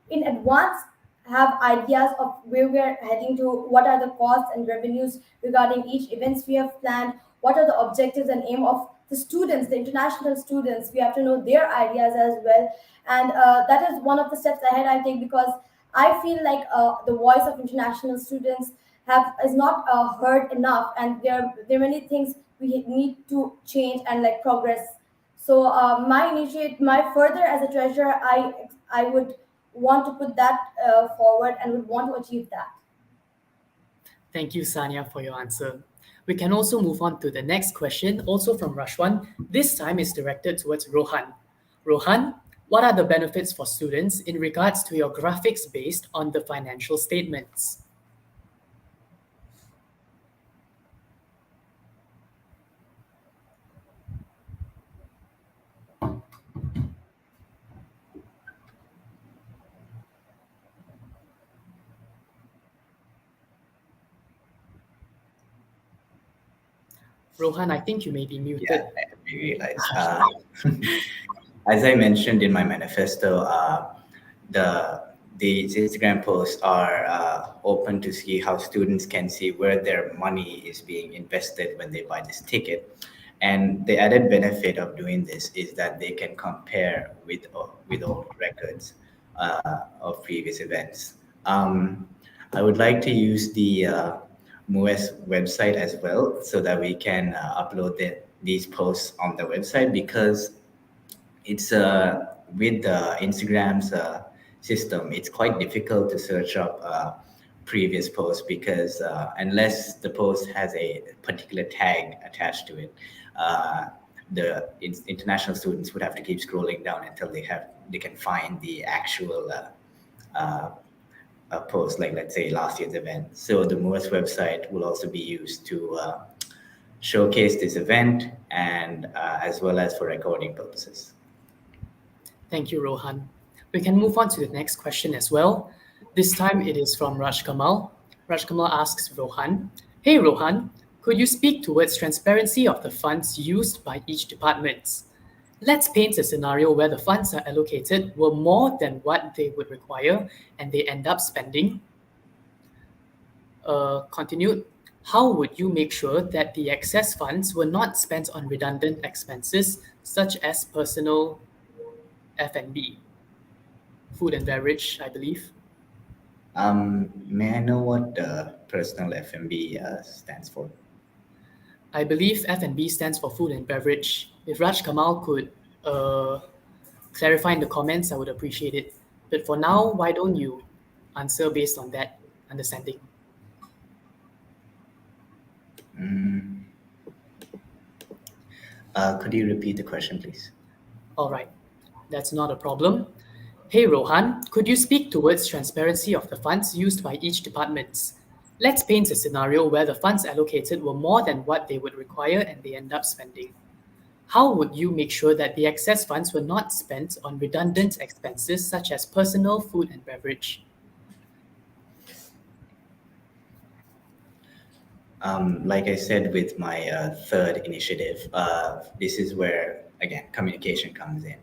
[SPEAKER 3] in advance have ideas of where we are heading to, what are the costs and revenues regarding each events we have planned, what are the objectives and aim of the students, the international students. We have to know their ideas as well, and that is one of the steps ahead I take, because I feel like the voice of international students is not heard enough, and there are many things we need to change and like progress. So my further as a treasurer, I would want to put that forward and would want to achieve that.
[SPEAKER 1] Thank you, Sanya, for your answer. We can also move on to the next question, also from Rashwan. This time is directed towards Rohan. Rohan, what are the benefits for students in regards to your graphics based on the financial statements? Rohan, I think you may be muted.
[SPEAKER 2] Yeah, I realize. As I mentioned in my manifesto, these Instagram posts are open to see how students can see where their money is being invested when they buy this ticket. And the added benefit of doing this is that they can compare with old records of previous events. I would like to use the MUISS website as well, so that we can upload these posts on the website, because it's with the Instagram's system, it's quite difficult to search up previous posts, because unless the post has a particular tag attached to it, the international students would have to keep scrolling down until they can find the actual post, like let's say last year's event. So the MUISS website will also be used to showcase this event, and as well as for recording purposes.
[SPEAKER 1] Thank you, Rohan. We can move on to the next question as well. This time it is from Raj Kamal. Raj Kamal asks Rohan, hey Rohan, could you speak towards transparency of the funds used by each department? Let's paint a scenario where the funds are allocated were more than what they would require and they end up spending. Continued, how would you make sure that the excess funds were not spent on redundant expenses such as personal F&B, food and beverage, I believe?
[SPEAKER 2] May I know what personal FMB stands for?
[SPEAKER 1] I believe F&B stands for food and beverage. If Raj Kamal could clarify in the comments, I would appreciate it. But for now, why don't you answer based on that understanding?
[SPEAKER 2] Could you repeat the question, please?
[SPEAKER 1] All right, that's not a problem. Hey Rohan, could you speak towards transparency of the funds used by each department? Let's paint a scenario where the funds allocated were more than what they would require and they end up spending. How would you make sure that the excess funds were not spent on redundant expenses such as personal, food, and beverage?
[SPEAKER 2] Like I said with my third initiative, this is where, again, communication comes in.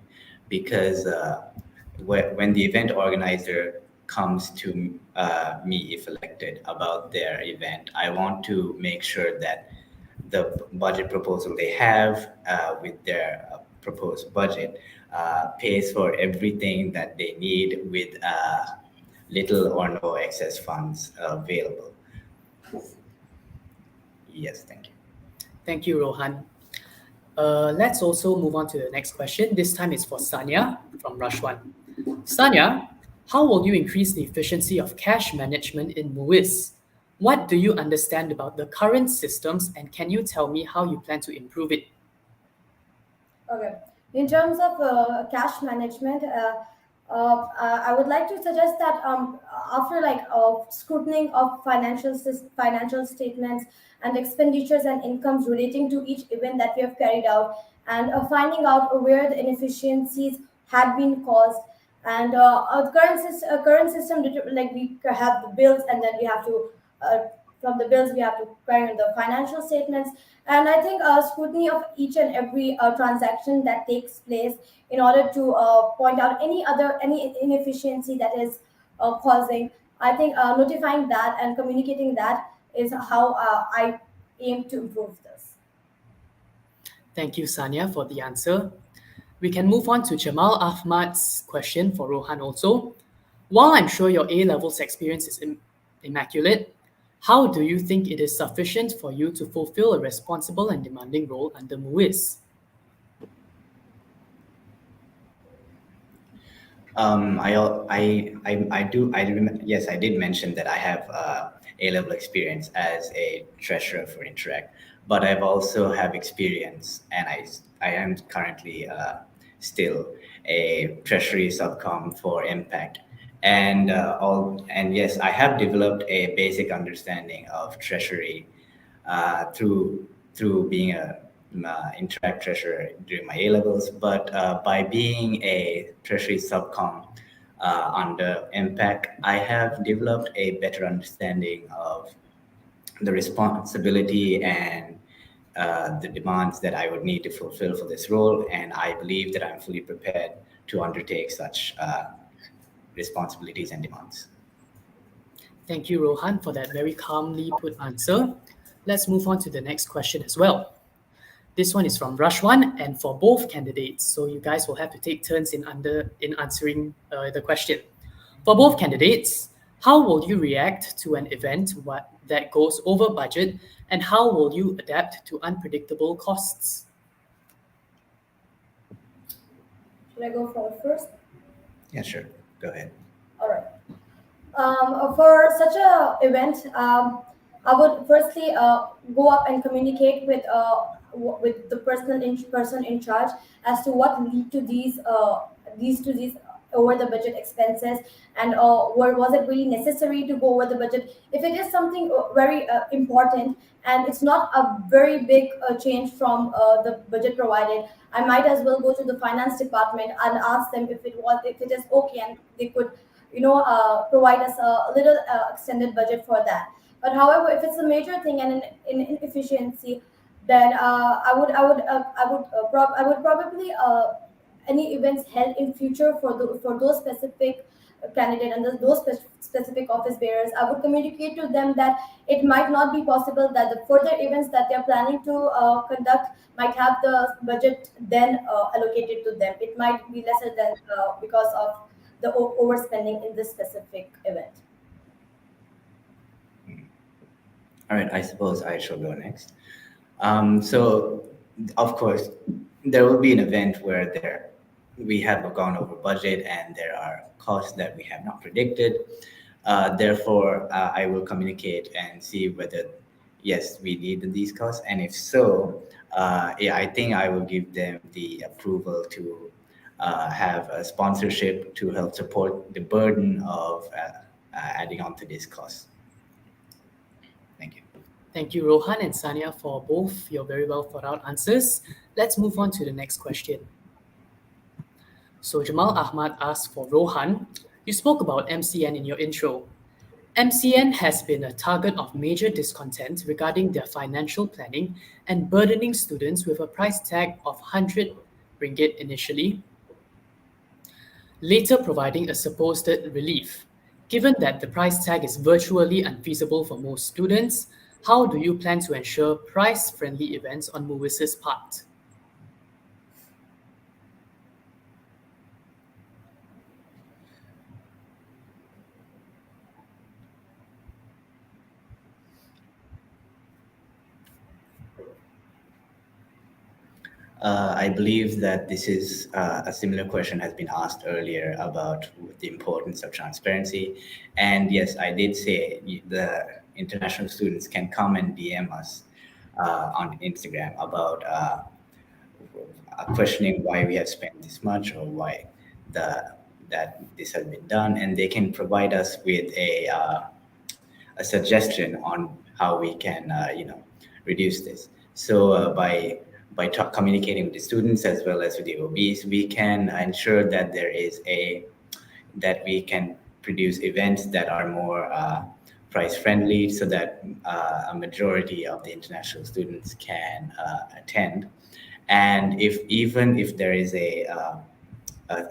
[SPEAKER 2] Because when the event organizer comes to me, if elected, about their event, I want to make sure that the budget proposal they have with their proposed budget pays for everything that they need with little or no excess funds available. Yes, thank you.
[SPEAKER 1] Thank you, Rohan. Let's also move on to the next question. This time it's for Sanya from Rashwan. Sanya, how will you increase the efficiency of cash management in MUISS? What do you understand about the current systems and can you tell me how you plan to improve it?
[SPEAKER 3] Okay. In terms of cash management, I would like to suggest that after scrutiny of financial statements and expenditures and incomes relating to each event that we have carried out, and finding out where the inefficiencies had been caused, and our current system, like we have the bills, and then we have to from the bills we have to carry the financial statements, and I think scrutiny of each and every transaction that takes place in order to point out any inefficiency that is causing. I think notifying that and communicating that is how I aim to improve this.
[SPEAKER 1] Thank you, Sanya, for the answer. We can move on to Jamal Ahmad's question for Rohan also. While I'm sure your A-levels experience is immaculate, how do you think it is sufficient for you to fulfill a responsible and demanding role under MUISS?
[SPEAKER 2] Yes, I did mention that I have A-level experience as a treasurer for Interact, but I've also have experience, and I am currently still a treasury subcom for Impact, and yes, I have developed a basic understanding of treasury through being a Interact treasurer during my A-levels, but by being a treasury subcom under Impact, I have developed a better understanding of the responsibility and the demands that I would need to fulfill for this role, and I believe that I'm fully prepared to undertake such responsibilities and demands.
[SPEAKER 1] Thank you, Rohan, for that very calmly put answer. Let's move on to the next question as well. This one is from Rashwan and for both candidates, so you guys will have to take turns in answering the question. For both candidates, how will you react to an event that goes over budget, and how will you adapt to unpredictable costs?
[SPEAKER 3] Should I go forward first?
[SPEAKER 2] Yeah, sure. Go ahead.
[SPEAKER 3] All right. For such a event, I would firstly go up and communicate with the person in charge as to what lead to these over the budget expenses, and was it really necessary to go over the budget. If it is something very important and it's not a very big change from the budget provided, I might as well go to the finance department and ask them if it is okay, and they could provide us a little extended budget for that. But however, if it's a major thing and an inefficiency, then I would probably any events held in future for those specific candidate and those specific office bearers. I would communicate to them that it might not be possible that the further events that they're planning to conduct might have the budget then allocated to them. It might be lesser than because of the overspending in this specific event.
[SPEAKER 2] All right, I suppose I shall go next. So, of course, there will be an event where we have gone over budget and there are costs that we have not predicted. Therefore, I will communicate and see whether, yes, we need these costs. And if so, yeah, I think I will give them the approval to have a sponsorship to help support the burden of adding on to these costs. Thank you.
[SPEAKER 1] Thank you, Rohan and Sanya, for both your very well thought out answers. Let's move on to the next question. So Jamal Ahmad asked for Rohan, you spoke about MCN in your intro. MCN has been a target of major discontent regarding their financial planning and burdening students with a price tag of 100 ringgit initially, later providing a supposed relief. Given that the price tag is virtually unfeasible for most students, how do you plan to ensure price-friendly events on MUISS's part?
[SPEAKER 2] I believe that this is a similar question has been asked earlier about the importance of transparency. And yes, I did say the international students can come and DM us on Instagram about questioning why we have spent this much or why that this has been done, and they can provide us with a suggestion on how we can reduce this. So by communicating with the students as well as with the OBs, we can ensure that that we can produce events that are more price friendly, so that a majority of the international students can attend. And even if there is a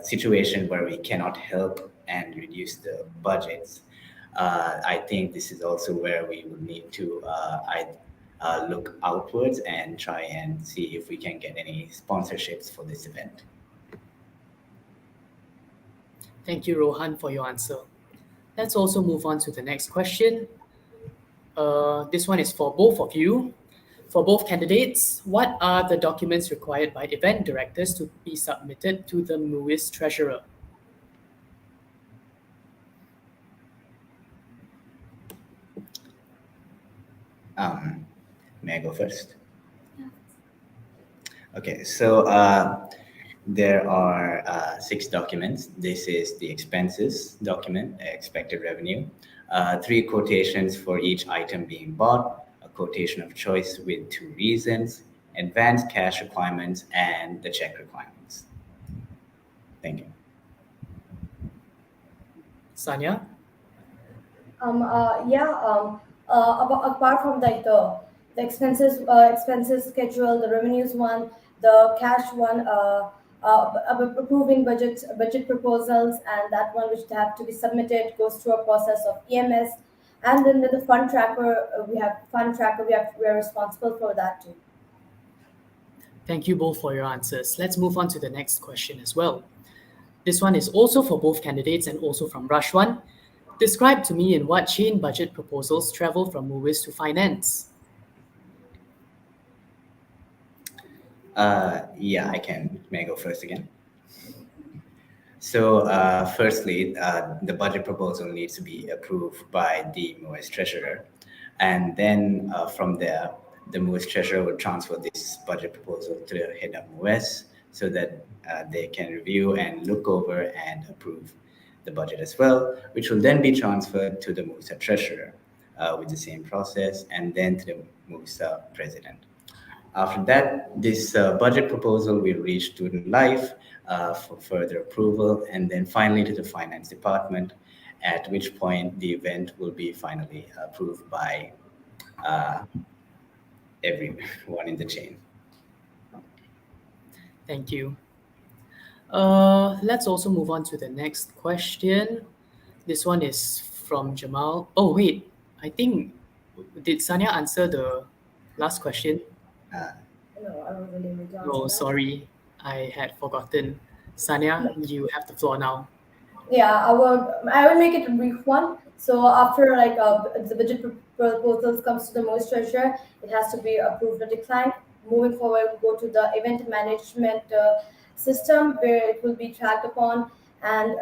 [SPEAKER 2] situation where we cannot help and reduce the budgets, I think this is also where we would need to look outwards and try and see if we can get any sponsorships for this event.
[SPEAKER 1] Thank you, Rohan, for your answer. Let's also move on to the next question. This one is for both of you. For both candidates, what are the documents required by event directors to be submitted to the MUISS Treasurer?
[SPEAKER 2] May I go first? Okay, so there are 6 documents. This is the expenses document, expected revenue, 3 quotations for each item being bought, a quotation of choice with 2 reasons, advanced cash requirements, and the check requirements. Thank you.
[SPEAKER 1] Sanya?
[SPEAKER 3] Apart from the expenses schedule, the revenues one, the cash one, approving budget proposals, and that one which have to be submitted goes through a process of EMS, and then with the fund tracker, we are responsible for that too.
[SPEAKER 1] Thank you both for your answers. Let's move on to the next question as well. This one is also for both candidates and also from Rashwan. Describe to me in what chain budget proposals travel from MUISS to finance.
[SPEAKER 2] Yeah, I can. May I go first again? So firstly, the budget proposal needs to be approved by the MUISS Treasurer. And then from there, the MUISS Treasurer will transfer this budget proposal to the head of MUISS so that they can review and look over and approve the budget as well, which will then be transferred to the MUSA Treasurer with the same process, and then to the MUSA President. After that, this budget proposal will reach Student Life for further approval, and then finally to the Finance Department, at which point the event will be finally approved by everyone in the chain.
[SPEAKER 1] Thank you. Let's also move on to the next question. This one is from Jamal. Oh, wait. I think, did Sanya answer the last question?
[SPEAKER 2] Uh,
[SPEAKER 3] No, I wasn't able to answer
[SPEAKER 1] Oh,
[SPEAKER 3] that.
[SPEAKER 1] sorry. I had forgotten. Sanya,
[SPEAKER 3] No.
[SPEAKER 1] you have the floor now.
[SPEAKER 3] Yeah, I will make it a brief one. So after like the budget proposals comes to the MUISS Treasurer, it has to be approved or declined. Moving forward, we'll go to the event management system where it will be tracked upon, and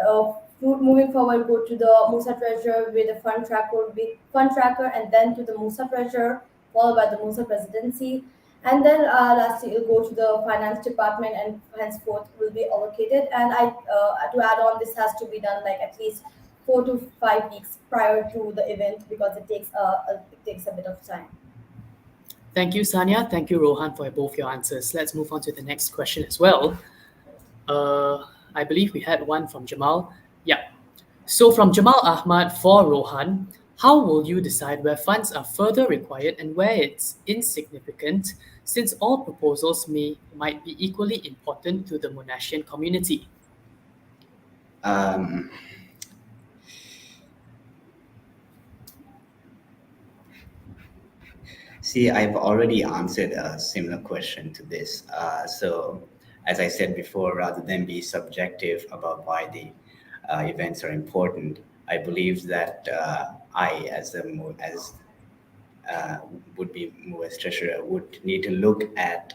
[SPEAKER 3] moving forward, go to the MUSA Treasurer where the fund tracker will be fund tracker, and then to the MUSA Treasurer, followed by the MUSA Presidency. And then lastly, it'll go to the finance department, and henceforth will be allocated. And to add on, this has to be done like at least 4 to 5 weeks prior to the event because it takes a bit of time.
[SPEAKER 1] Thank you, Sanya. Thank you, Rohan, for both your answers. Let's move on to the next question as well. I believe we had one from Jamal. Yeah. So from Jamal Ahmad for Rohan, how will you decide where funds are further required and where it's insignificant, since all proposals might be equally important to the Monashian community?
[SPEAKER 2] um, See, I've already answered a similar question to this. So, as I said before, rather than be subjective about why the events are important, I believe that I, as would be MUISS Treasurer, would need to look at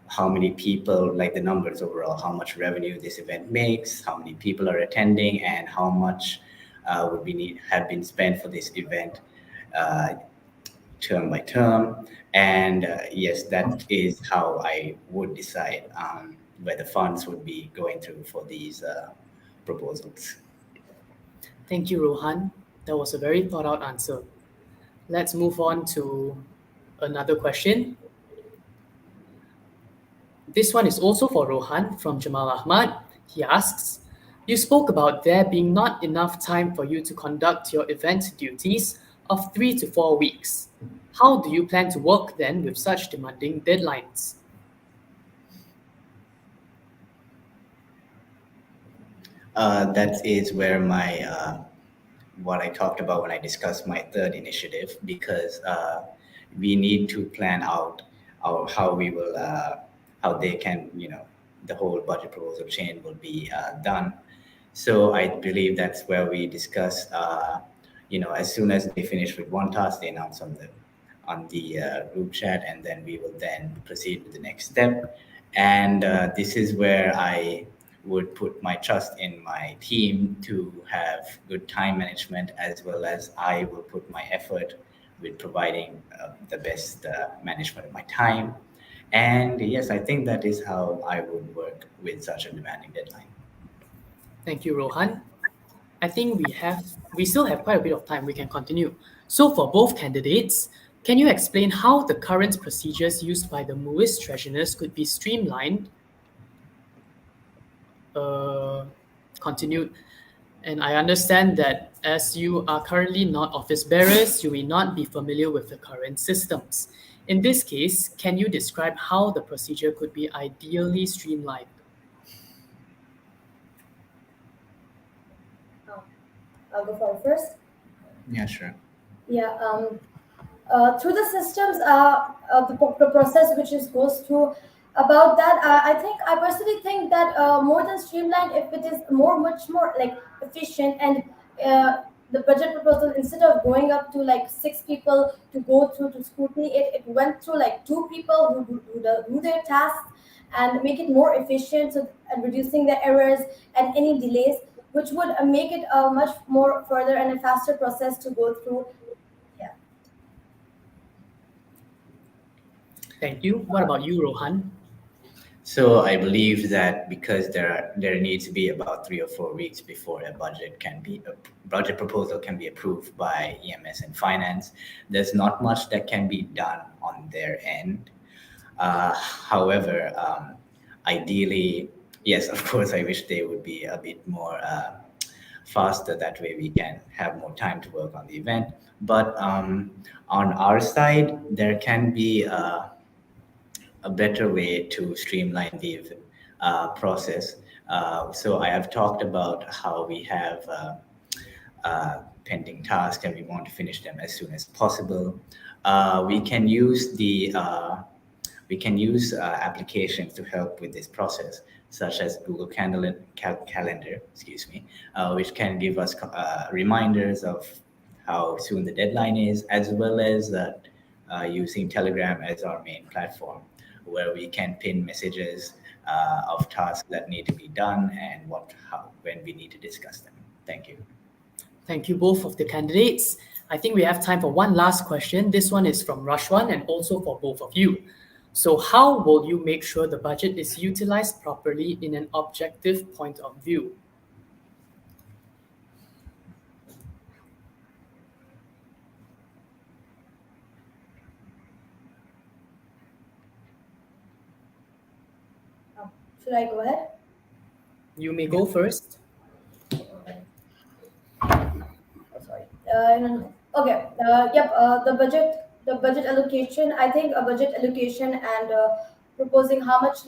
[SPEAKER 2] how many people, like the numbers overall, how much revenue this event makes, how many people are attending, and how much would be have been spent for this event uh, term by term. And yes, that is how I would decide where the funds would be going through for these proposals.
[SPEAKER 1] Thank you, Rohan. That was a very thought out answer. Let's move on to another question. This one is also for Rohan from Jamal Ahmad. He asks, you spoke about there being not enough time for you to conduct your event duties of 3 to 4 weeks. How do you plan to work then with such demanding deadlines?
[SPEAKER 2] That is where my what I talked about when I discussed my third initiative, because we need to plan out how we will how they can, the whole budget proposal chain will be done. So I believe that's where we discuss, as soon as they finish with one task, they announce on the group chat, and then we will then proceed with the next step. And this is where I would put my trust in my team to have good time management, as well as I will put my effort with providing the best management of my time. And yes, I think that is how I would work with such a demanding deadline.
[SPEAKER 1] Thank you, Rohan. I think we still have quite a bit of time. We can continue. So for both candidates, can you explain how the current procedures used by the MUISS treasurers could be streamlined? Uh, Continued. And I understand that as you are currently not office bearers, you may not be familiar with the current systems. In this case, can you describe how the procedure could be ideally streamlined?
[SPEAKER 3] I'll go for it first.
[SPEAKER 2] Yeah, sure.
[SPEAKER 3] Yeah. Through the systems, the process which is goes through about that, I personally think that more than streamlined, if it is much more like efficient, and the budget proposal, instead of going up to like 6 people to go through to scrutiny, it went through like 2 people who do their tasks and make it more efficient, so and reducing the errors and any delays, which would make it a much more further and a faster process to go through. Yeah.
[SPEAKER 1] Thank you. What about you, Rohan?
[SPEAKER 2] So I believe that because there needs to be about 3 or 4 weeks before a budget proposal can be approved by EMS and finance, there's not much that can be done on their end. However, ideally, yes, of course, I wish they would be a bit more faster. That way we can have more time to work on the event. But on our side, there can be a better way to streamline the process. So I have talked about how we have pending tasks and we want to finish them as soon as possible. We can use applications to help with this process, such as Google Calendar, which can give us reminders of how soon the deadline is, as well as using Telegram as our main platform, where we can pin messages of tasks that need to be done and when we need to discuss them. Thank you.
[SPEAKER 1] Thank you both of the candidates. I think we have time for one last question. This one is from Rashwan and also for both of you. So how will you make sure the budget is utilized properly in an objective point of view?
[SPEAKER 3] Should I go ahead?
[SPEAKER 1] You may go first.
[SPEAKER 3] Sorry. Okay. The budget allocation. I think a budget allocation and proposing how much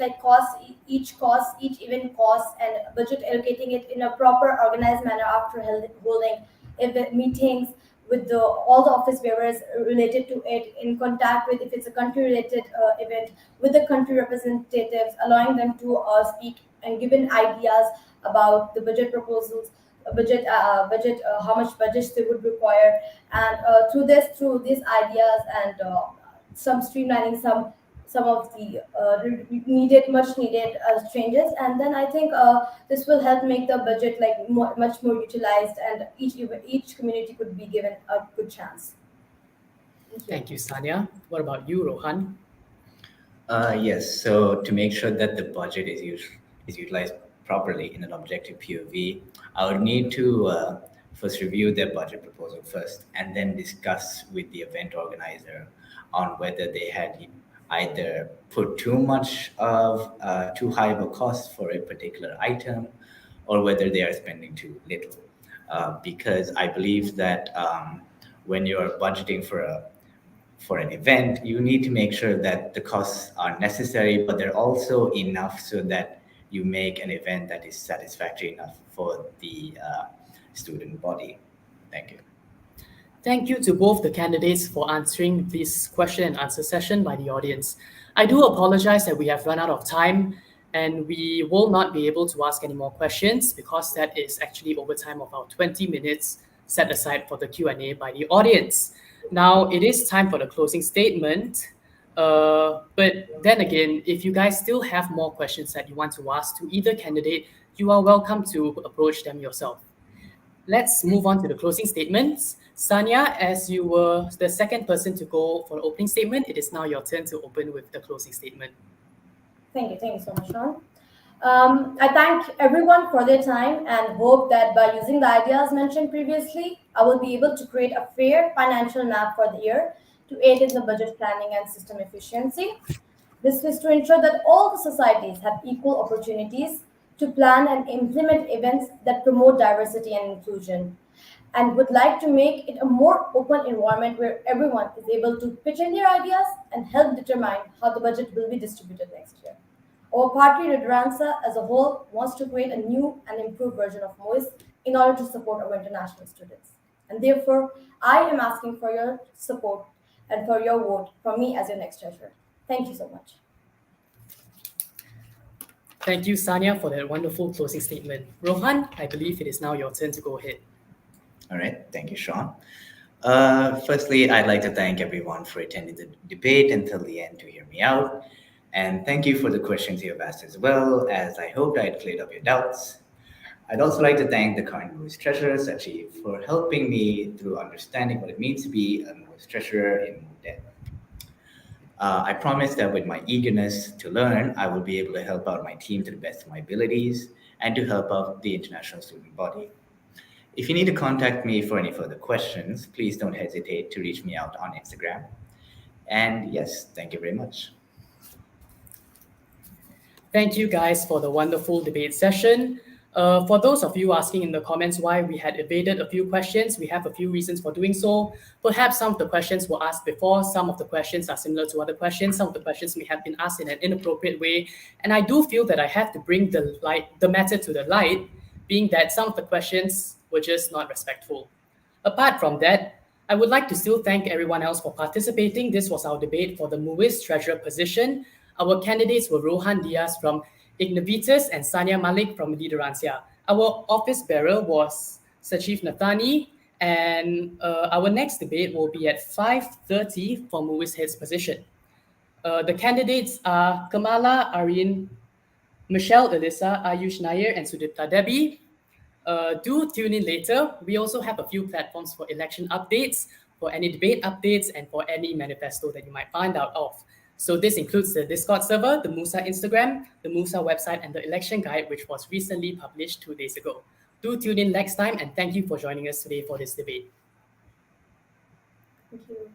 [SPEAKER 3] each event costs, and budget allocating it in a proper organized manner after holding meetings with all the office bearers related to it, in contact with, if it's a country related event, with the country representatives, allowing them to speak and given ideas about the budget proposals, how much budgets they would require, and through these ideas and some streamlining some of the much needed changes, and then I think this will help make the budget much more utilized, and each community could be given a good chance.
[SPEAKER 1] Thank you, Sanya. What about you, Rohan?
[SPEAKER 2] Yes, so to make sure that the budget is utilized properly in an objective POV, I would need to first review their budget proposal first, and then discuss with the event organizer on whether they had either put too high of a cost for a particular item, or whether they are spending too little. Because I believe that when you are budgeting for an event, you need to make sure that the costs are necessary, but they're also enough so that you make an event that is satisfactory enough for the student body. Thank you.
[SPEAKER 1] Thank you to both the candidates for answering this question and answer session by the audience. I do apologize that we have run out of time and we will not be able to ask any more questions, because that is actually overtime of our 20 minutes set aside for the Q&A by the audience. Now it is time for the closing statement. But then again, if you guys still have more questions that you want to ask to either candidate, you are welcome to approach them yourself. Let's move on to the closing statements. Sanya, as you were the second person to go for the opening statement, it is now your turn to open with the closing statement.
[SPEAKER 3] Thank you so much, Sean. I thank everyone for their time and hope that by using the ideas mentioned previously, I will be able to create a fair financial map for the year to aid in the budget planning and system efficiency. This is to ensure that all the societies have equal opportunities to plan and implement events that promote diversity and inclusion, and would like to make it a more open environment where everyone is able to pitch in their ideas and help determine how the budget will be distributed next year. Our party, Redransa, as a whole, wants to create a new and improved version of MUISS in order to support our international students. And therefore, I am asking for your support and for your vote from me as your next treasurer. Thank you so much.
[SPEAKER 1] Thank you, Sanya, for that wonderful closing statement. Rohan, I believe it is now your turn to go ahead.
[SPEAKER 2] All right, thank you, Sean. Firstly, I'd like to thank everyone for attending the debate until the end to hear me out. And thank you for the questions you have asked as well, as I hoped I had cleared up your doubts. I'd also like to thank the current MUISS Treasurer, Sachi, for helping me through understanding what it means to be a MUISS Treasurer in depth. I promise that with my eagerness to learn, I will be able to help out my team to the best of my abilities and to help out the international student body. If you need to contact me for any further questions, please don't hesitate to reach me out on Instagram. And yes, thank you very much.
[SPEAKER 1] Thank you guys for the wonderful debate session. For those of you asking in the comments why we had evaded a few questions, we have a few reasons for doing so. Perhaps some of the questions were asked before, some of the questions are similar to other questions, some of the questions may have been asked in an inappropriate way, and I do feel that I have to bring the matter to the light, being that some of the questions were just not respectful. Apart from that, I would like to still thank everyone else for participating. This was our debate for the MUISS Treasurer position. Our candidates were Rohan Diaz from Ignavitus and Sania Malik from Lideransia. Our office bearer was Sachif Nathani, and our next debate will be at 5:30 for MUISS Head's position. The candidates are Kamala Arin, Michelle Elisa, Ayush Nair, and Sudipta Debbie. Do tune in later. We also have a few platforms for election updates, for any debate updates, and for any manifesto that you might find out of. So this includes the Discord server, the MUSA Instagram, the MUSA website, and the election guide, which was recently published 2 days ago. Do tune in next time, and thank you for joining us today for this debate.
[SPEAKER 3] Thank you.